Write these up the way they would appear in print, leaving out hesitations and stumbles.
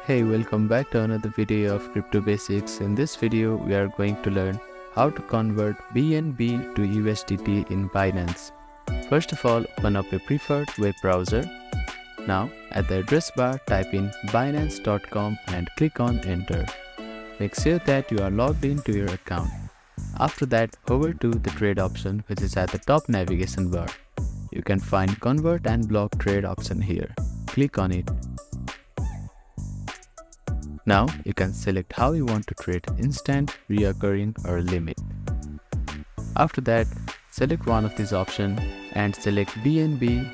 Hey, welcome back to another video of Crypto Basics. In this video, we are going to learn how to convert BNB to USDT in Binance. First of all, open up a preferred web browser. Now, at the address bar, type in binance.com and click on enter. Make sure that you are logged into your account. After that, hover to the trade option, which is at the top navigation bar. You can find convert and block trade option here. Click on it. Now you can select how you want to trade: instant, reoccurring or limit. After that, select one of these options and select BNB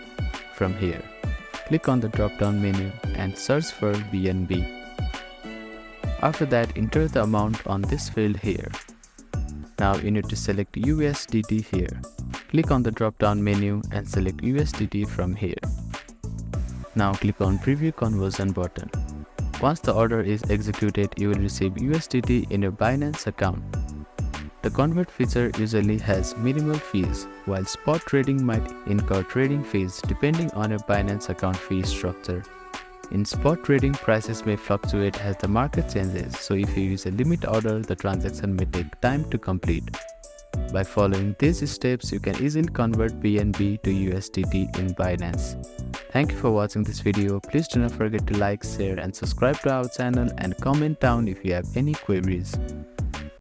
from here. Click on the drop down menu and search for BNB. After that, enter the amount on this field here. Now you need to select USDT here. Click on the drop down menu and select USDT from here. Now click on preview conversion button. Once the order is executed, you will receive USDT in your Binance account. The convert feature usually has minimal fees, while spot trading might incur trading fees depending on your Binance account fee structure. In spot trading, prices may fluctuate as the market changes, so if you use a limit order, the transaction may take time to complete. By following these steps, you can easily convert BNB to USDT in Binance. Thank you for watching this video. Please do not forget to like, share and subscribe to our channel and comment down if you have any queries.